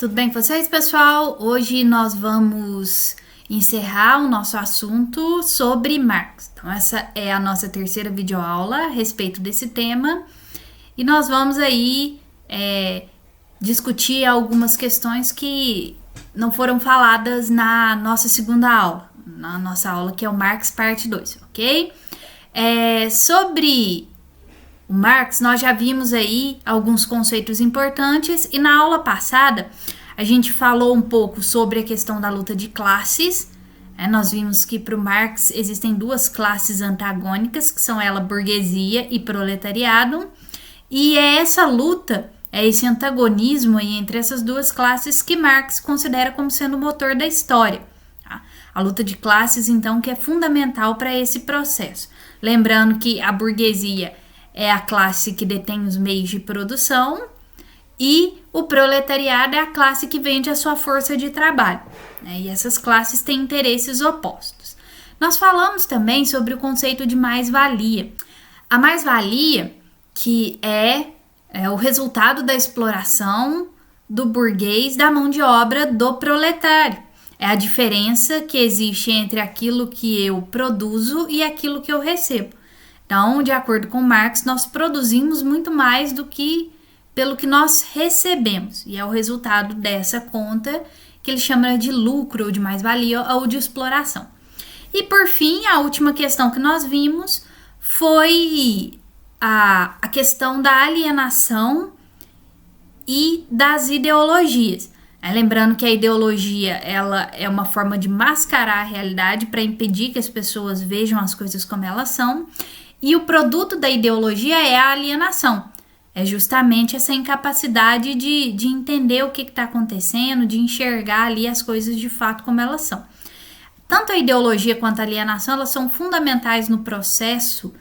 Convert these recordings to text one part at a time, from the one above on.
Tudo bem com vocês, pessoal? Hoje nós vamos encerrar o nosso assunto sobre Marx. Então, essa é a nossa terceira videoaula a respeito desse tema. E nós vamos aí discutir algumas questões que não foram faladas na nossa segunda aula. Na nossa aula que é o Marx parte 2, ok? Sobre o Marx, nós já vimos aí alguns conceitos importantes e na aula passada a gente falou um pouco sobre a questão da luta de classes. Nós vimos que para o Marx existem duas classes antagônicas, que são ela burguesia e proletariado, e é essa luta, é esse antagonismo aí entre essas duas classes que Marx considera como sendo o motor da história. Tá? A luta de classes, então, que é fundamental para esse processo. Lembrando que a burguesia é a classe que detém os meios de produção e o proletariado é a classe que vende a sua força de trabalho. E essas classes têm interesses opostos. Nós falamos também sobre o conceito de mais-valia. A mais-valia, que é o resultado da exploração do burguês da mão de obra do proletário. É a diferença que existe entre aquilo que eu produzo e aquilo que eu recebo. Então, de acordo com Marx, nós produzimos muito mais do que pelo que nós recebemos. E é o resultado dessa conta que ele chama de lucro, ou de mais-valia, ou de exploração. E, por fim, a última questão que nós vimos foi a questão da alienação e das ideologias. Lembrando que a ideologia ela é uma forma de mascarar a realidade para impedir que as pessoas vejam as coisas como elas são. E o produto da ideologia é a alienação. É justamente essa incapacidade de entender o que está acontecendo, de enxergar ali as coisas de fato como elas são. Tanto a ideologia quanto a alienação, elas são fundamentais no processo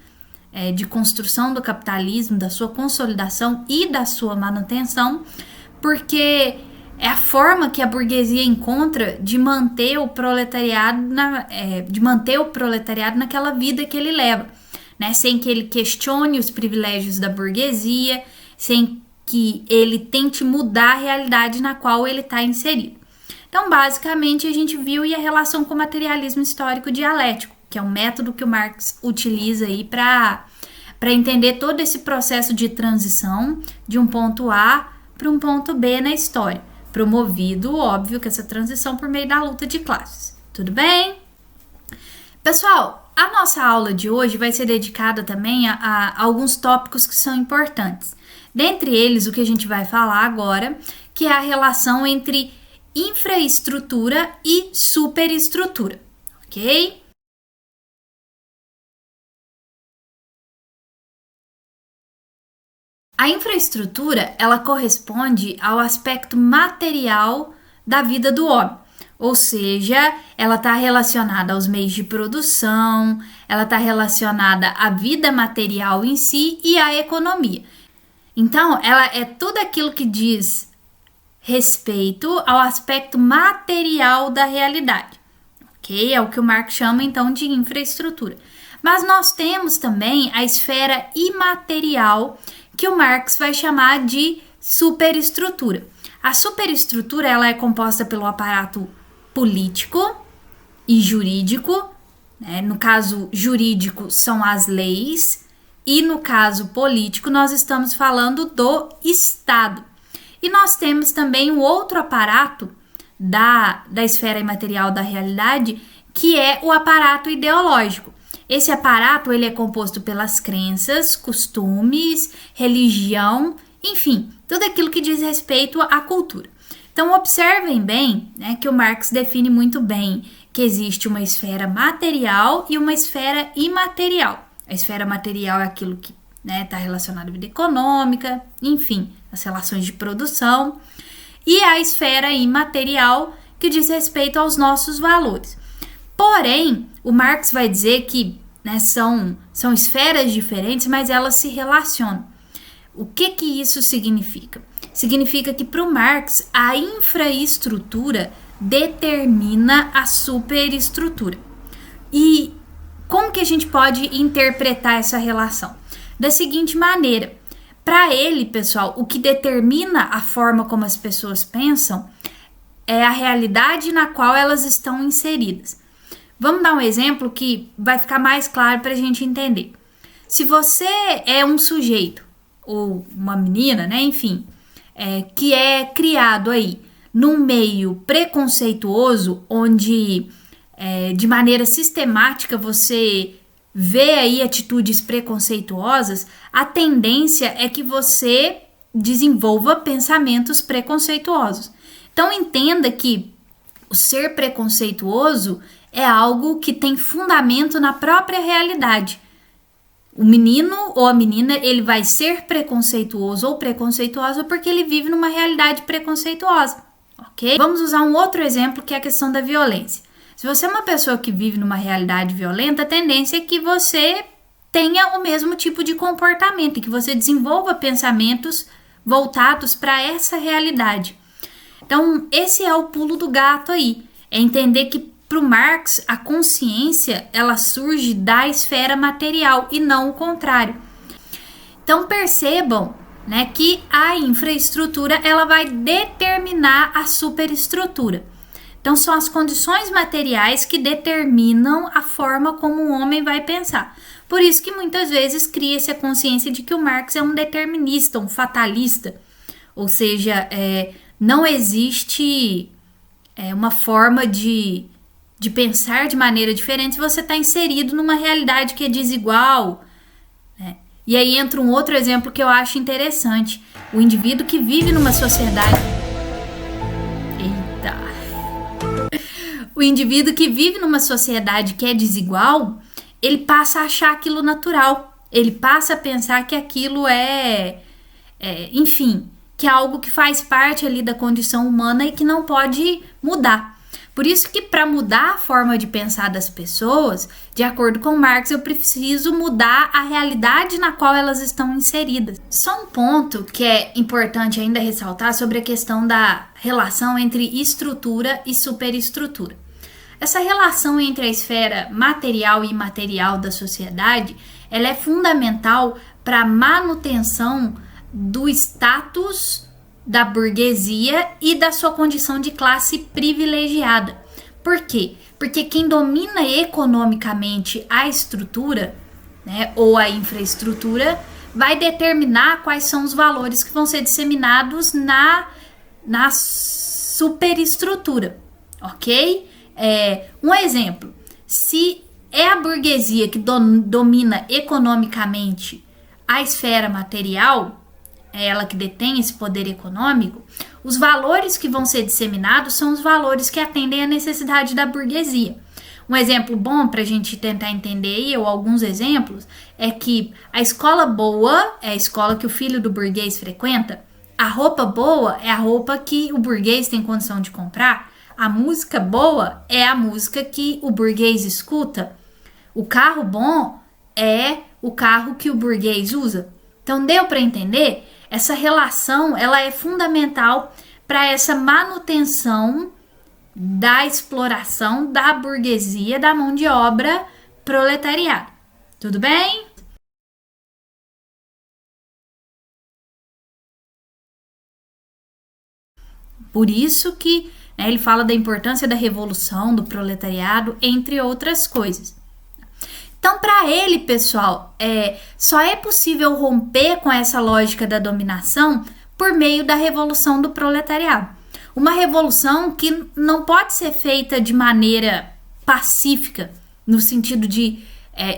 de construção do capitalismo, da sua consolidação e da sua manutenção, porque é a forma que a burguesia encontra de manter o proletariado naquela vida que ele leva. Sem que ele questione os privilégios da burguesia, sem que ele tente mudar a realidade na qual ele está inserido. Então, basicamente, a gente viu a relação com o materialismo histórico dialético, que é um método que o Marx utiliza aí para entender todo esse processo de transição de um ponto A para um ponto B na história, promovido, óbvio, que essa transição por meio da luta de classes. Tudo bem? Pessoal, a nossa aula de hoje vai ser dedicada também a alguns tópicos que são importantes. Dentre eles, o que a gente vai falar agora, que é a relação entre infraestrutura e superestrutura, ok? A infraestrutura, ela corresponde ao aspecto material da vida do homem. Ou seja, ela está relacionada aos meios de produção, ela está relacionada à vida material em si e à economia. Então, ela é tudo aquilo que diz respeito ao aspecto material da realidade, ok? É o que o Marx chama, então, de infraestrutura. Mas nós temos também a esfera imaterial, que o Marx vai chamar de superestrutura. A superestrutura, ela é composta pelo aparato político e jurídico, no caso jurídico são as leis, e no caso político nós estamos falando do Estado. E nós temos também um outro aparato da esfera imaterial da realidade, que é o aparato ideológico. Esse aparato ele é composto pelas crenças, costumes, religião, enfim, tudo aquilo que diz respeito à cultura. Então, observem bem que o Marx define muito bem que existe uma esfera material e uma esfera imaterial. A esfera material é aquilo que está relacionado à vida econômica, enfim, as relações de produção. E a esfera imaterial que diz respeito aos nossos valores. Porém, o Marx vai dizer que são esferas diferentes, mas elas se relacionam. O que isso significa? Significa que para o Marx a infraestrutura determina a superestrutura. E como que a gente pode interpretar essa relação? Da seguinte maneira, para ele, pessoal, o que determina a forma como as pessoas pensam é a realidade na qual elas estão inseridas. Vamos dar um exemplo que vai ficar mais claro para a gente entender. Se você é um sujeito, ou uma menina, né, enfim, que é criado aí num meio preconceituoso, onde de maneira sistemática você vê aí atitudes preconceituosas, a tendência é que você desenvolva pensamentos preconceituosos. Então entenda que o ser preconceituoso é algo que tem fundamento na própria realidade. O menino ou a menina, ele vai ser preconceituoso ou preconceituosa porque ele vive numa realidade preconceituosa, ok? Vamos usar um outro exemplo que é a questão da violência. Se você é uma pessoa que vive numa realidade violenta, a tendência é que você tenha o mesmo tipo de comportamento e que você desenvolva pensamentos voltados para essa realidade. Então, esse é o pulo do gato aí. É entender que para o Marx, a consciência ela surge da esfera material e não o contrário. Então, percebam, né, que a infraestrutura ela vai determinar a superestrutura. Então, são as condições materiais que determinam a forma como o homem vai pensar. Por isso que muitas vezes cria-se a consciência de que o Marx é um determinista, um fatalista. Ou seja, não existe uma forma de pensar de maneira diferente se você está inserido numa realidade que é desigual, né? E aí entra um outro exemplo que eu acho interessante. O indivíduo que vive numa sociedade... O indivíduo que vive numa sociedade que é desigual, ele passa a achar aquilo natural. Ele passa a pensar que aquilo enfim, que é algo que faz parte ali da condição humana e que não pode mudar. Por isso que para mudar a forma de pensar das pessoas, de acordo com Marx, eu preciso mudar a realidade na qual elas estão inseridas. Só um ponto que é importante ainda ressaltar sobre a questão da relação entre estrutura e superestrutura. Essa relação entre a esfera material e imaterial da sociedade, ela é fundamental para a manutenção do status da burguesia e da sua condição de classe privilegiada. Por quê? Porque quem domina economicamente a estrutura, né, ou a infraestrutura, vai determinar quais são os valores que vão ser disseminados na superestrutura, ok? Um exemplo, se é a burguesia que domina economicamente a esfera material, é ela que detém esse poder econômico, os valores que vão ser disseminados são os valores que atendem à necessidade da burguesia. Um exemplo bom para a gente tentar entender, ou alguns exemplos, é que a escola boa é a escola que o filho do burguês frequenta, a roupa boa é a roupa que o burguês tem condição de comprar, a música boa é a música que o burguês escuta, o carro bom é o carro que o burguês usa. Então deu para entender? Essa relação ela é fundamental para essa manutenção da exploração da burguesia da mão de obra proletariada. Tudo bem? Por isso que ele fala da importância da revolução, do proletariado, entre outras coisas. Então, para ele, pessoal, só é possível romper com essa lógica da dominação por meio da revolução do proletariado. Uma revolução que não pode ser feita de maneira pacífica, no sentido de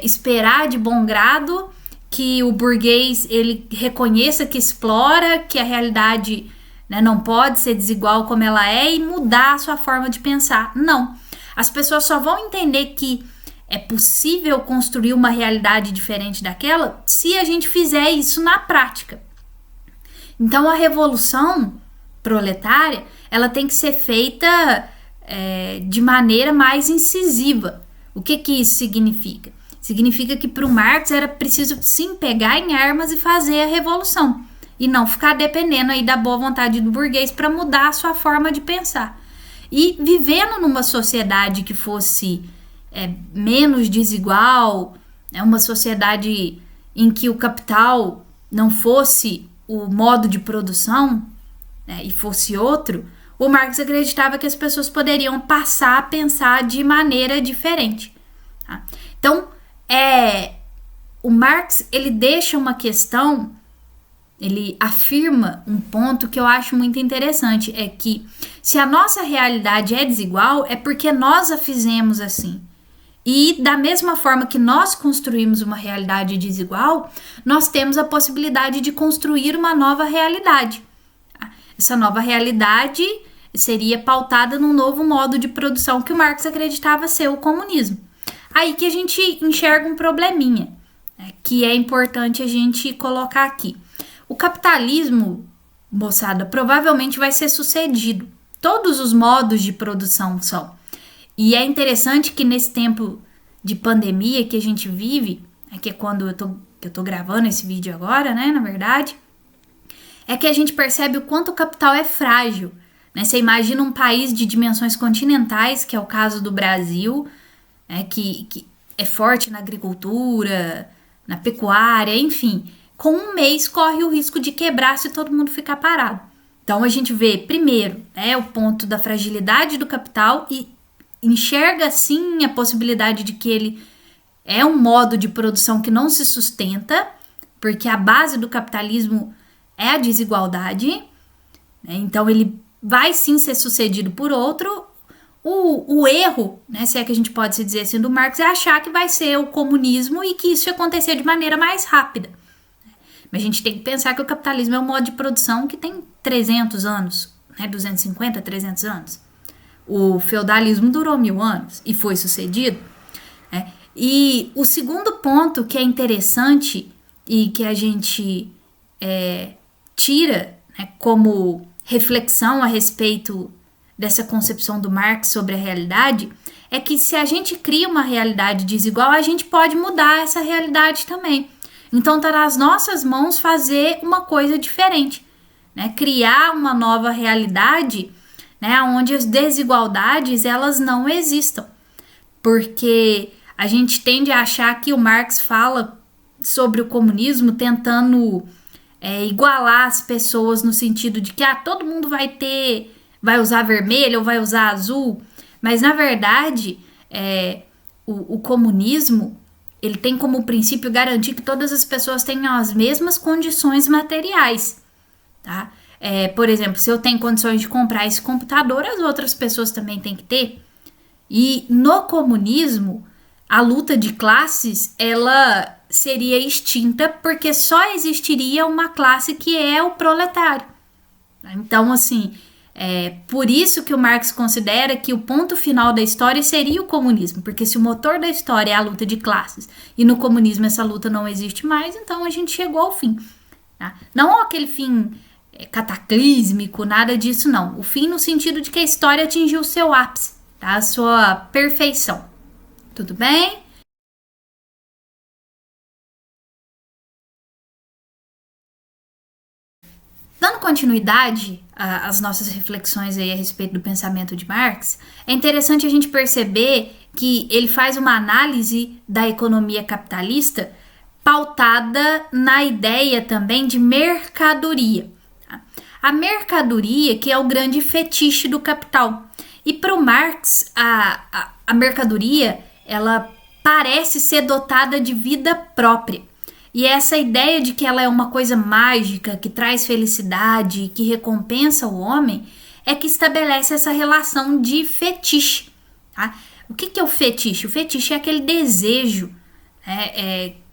esperar de bom grado que o burguês ele reconheça que explora, que a realidade, né, não pode ser desigual como ela é e mudar a sua forma de pensar. Não. As pessoas só vão entender que é possível construir uma realidade diferente daquela se a gente fizer isso na prática. Então, a revolução proletária, ela tem que ser feita de maneira mais incisiva. O que isso significa? Significa que para o Marx era preciso sim pegar em armas e fazer a revolução e não ficar dependendo aí da boa vontade do burguês para mudar a sua forma de pensar. E vivendo numa sociedade que fosse menos desigual, uma sociedade em que o capital não fosse o modo de produção, né, e fosse outro, o Marx acreditava que as pessoas poderiam passar a pensar de maneira diferente. Tá? Então, o Marx, ele deixa uma questão, ele afirma um ponto que eu acho muito interessante, é que se a nossa realidade é desigual, é porque nós a fizemos assim. E da mesma forma que nós construímos uma realidade desigual, nós temos a possibilidade de construir uma nova realidade. Essa nova realidade seria pautada num novo modo de produção que o Marx acreditava ser o comunismo. Aí que a gente enxerga um probleminha, né, que é importante a gente colocar aqui. O capitalismo, moçada, provavelmente vai ser sucedido. Todos os modos de produção são. E é interessante que nesse tempo de pandemia que a gente vive, que é quando eu tô gravando esse vídeo agora, né, na verdade, é que a gente percebe o quanto o capital é frágil, né? Você imagina um país de dimensões continentais, que é o caso do Brasil, né, que é forte na agricultura, na pecuária, enfim, com um mês corre o risco de quebrar se todo mundo ficar parado. Então a gente vê, primeiro, o ponto da fragilidade do capital e enxerga sim a possibilidade de que ele é um modo de produção que não se sustenta, porque a base do capitalismo é a desigualdade, né? Então ele vai sim ser sucedido por outro. O erro, né, se é que a gente pode se dizer assim, do Marx, é achar que vai ser o comunismo e que isso ia acontecer de maneira mais rápida. Mas a gente tem que pensar que o capitalismo é um modo de produção que tem 300 anos, né, 250, 300 anos. O feudalismo durou 1000 anos e foi sucedido. Né? E o segundo ponto que é interessante e que a gente tira, né, como reflexão a respeito dessa concepção do Marx sobre a realidade é que se a gente cria uma realidade desigual, a gente pode mudar essa realidade também. Então tá nas nossas mãos fazer uma coisa diferente, né? Criar uma nova realidade, né, onde as desigualdades elas não existam, porque a gente tende a achar que o Marx fala sobre o comunismo tentando igualar as pessoas no sentido de que todo mundo vai usar vermelho ou vai usar azul, mas na verdade o comunismo ele tem como princípio garantir que todas as pessoas tenham as mesmas condições materiais, tá? Por exemplo, se eu tenho condições de comprar esse computador, as outras pessoas também têm que ter. E no comunismo, a luta de classes, ela seria extinta porque só existiria uma classe que é o proletário. Então, assim, por isso que o Marx considera que o ponto final da história seria o comunismo, porque se o motor da história é a luta de classes e no comunismo essa luta não existe mais, então a gente chegou ao fim. Tá? Não aquele fim cataclísmico, nada disso não. O fim no sentido de que a história atingiu o seu ápice, tá? A sua perfeição. Tudo bem? Dando continuidade às nossas reflexões aí a respeito do pensamento de Marx, é interessante a gente perceber que ele faz uma análise da economia capitalista pautada na ideia também de mercadoria. A mercadoria que é o grande fetiche do capital. E para o Marx, a mercadoria ela parece ser dotada de vida própria. E essa ideia de que ela é uma coisa mágica, que traz felicidade, que recompensa o homem, é que estabelece essa relação de fetiche. Tá? O que é o fetiche? O fetiche é aquele desejo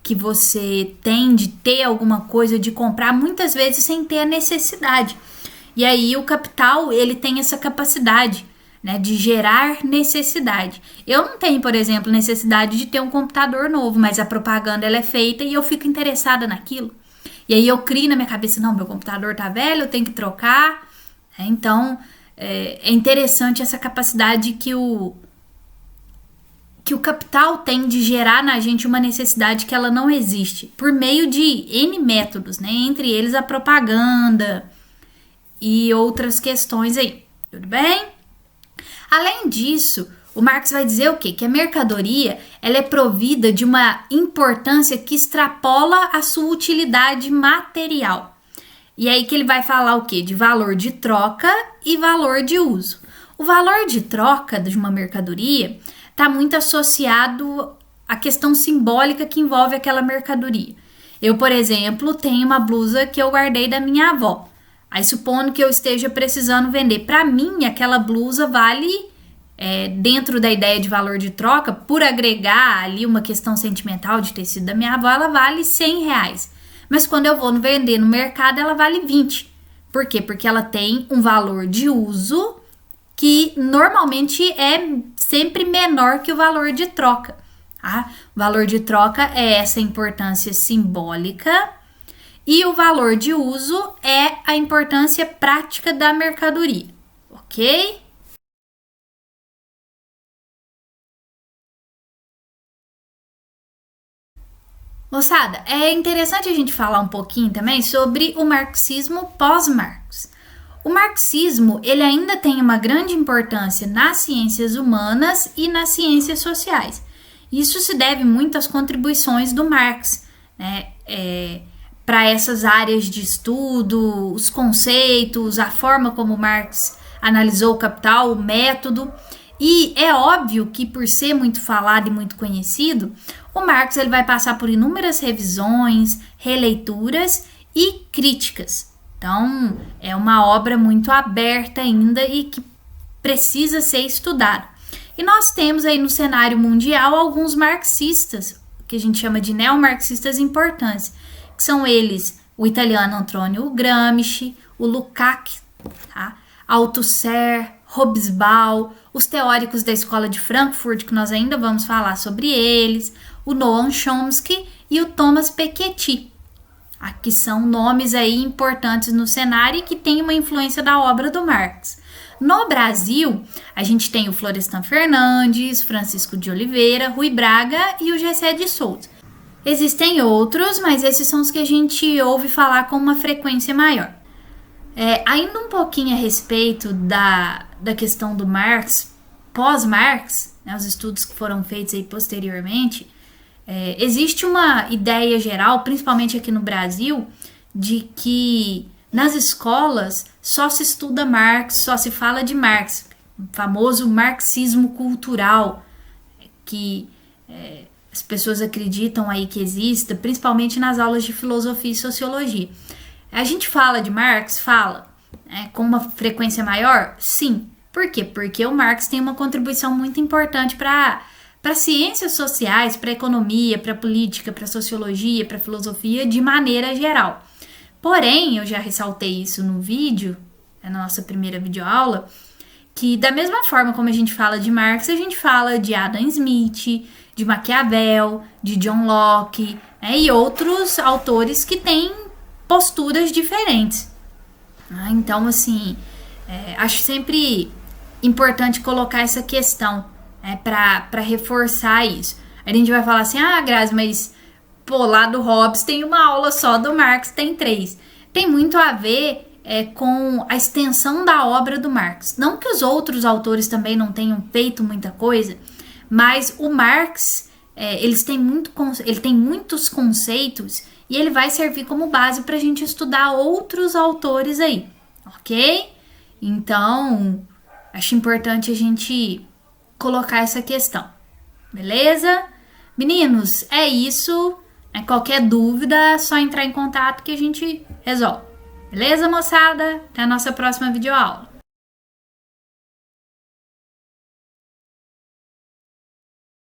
que você tem de ter alguma coisa, de comprar, muitas vezes sem ter a necessidade. E aí o capital, ele tem essa capacidade, né, de gerar necessidade. Eu não tenho, por exemplo, necessidade de ter um computador novo, mas a propaganda ela é feita e eu fico interessada naquilo. E aí eu crio na minha cabeça, não, meu computador tá velho, eu tenho que trocar. Então, é interessante essa capacidade que o capital tem de gerar na gente uma necessidade que ela não existe, por meio de N métodos, né? Entre eles a propaganda e outras questões aí, tudo bem? Além disso, o Marx vai dizer o quê? Que a mercadoria ela é provida de uma importância que extrapola a sua utilidade material. E aí que ele vai falar o quê? De valor de troca e valor de uso. O valor de troca de uma mercadoria está muito associado à questão simbólica que envolve aquela mercadoria. Eu, por exemplo, tenho uma blusa que eu guardei da minha avó. Aí, supondo que eu esteja precisando vender, para mim, aquela blusa vale, dentro da ideia de valor de troca, por agregar ali uma questão sentimental de ter sido da minha avó, ela vale R$100. Mas quando eu vou vender no mercado, ela vale 20. Por quê? Porque ela tem um valor de uso que normalmente é sempre menor que o valor de troca. Tá? O valor de troca é essa importância simbólica e o valor de uso é a importância prática da mercadoria, ok? Moçada, é interessante a gente falar um pouquinho também sobre o marxismo pós-Marx. O marxismo, ele ainda tem uma grande importância nas ciências humanas e nas ciências sociais. Isso se deve muito às contribuições do Marx, né? Para essas áreas de estudo, os conceitos, a forma como Marx analisou o capital, o método. E é óbvio que, por ser muito falado e muito conhecido, o Marx ele vai passar por inúmeras revisões, releituras e críticas. Então, é uma obra muito aberta ainda e que precisa ser estudada. E nós temos aí no cenário mundial alguns marxistas, que a gente chama de neomarxistas importantes, que são eles o italiano Antonio Gramsci, o Lukács, tá? Althusser, Hobsbawm, os teóricos da escola de Frankfurt, que nós ainda vamos falar sobre eles, o Noam Chomsky e o Thomas Piketty, que são nomes aí importantes no cenário e que têm uma influência da obra do Marx. No Brasil, a gente tem o Florestan Fernandes, Francisco de Oliveira, Rui Braga e o Gessé de Souza. Existem outros, mas esses são os que a gente ouve falar com uma frequência maior. Ainda um pouquinho a respeito da questão do Marx, pós-Marx, né, os estudos que foram feitos aí posteriormente, existe uma ideia geral, principalmente aqui no Brasil, de que nas escolas só se estuda Marx, só se fala de Marx, o famoso marxismo cultural, que as pessoas acreditam aí que exista, principalmente nas aulas de filosofia e sociologia. A gente fala de Marx? Fala. Com uma frequência maior? Sim. Por quê? Porque o Marx tem uma contribuição muito importante para ciências sociais, para economia, para política, para sociologia, para filosofia, de maneira geral. Porém, eu já ressaltei isso no vídeo, na nossa primeira videoaula, que da mesma forma como a gente fala de Marx, a gente fala de Adam Smith, de Maquiavel, de John Locke, e outros autores que têm posturas diferentes. Então, assim, acho sempre importante colocar essa questão para reforçar isso. A gente vai falar assim, Grazi, mas lá do Hobbes tem uma aula só, do Marx tem 3. Tem muito a ver com a extensão da obra do Marx. Não que os outros autores também não tenham feito muita coisa, mas o Marx, ele tem muitos conceitos e ele vai servir como base para a gente estudar outros autores aí, ok? Então, acho importante a gente colocar essa questão, beleza? Meninos, é isso. Qualquer dúvida, é só entrar em contato que a gente resolve. Beleza, moçada? Até a nossa próxima videoaula.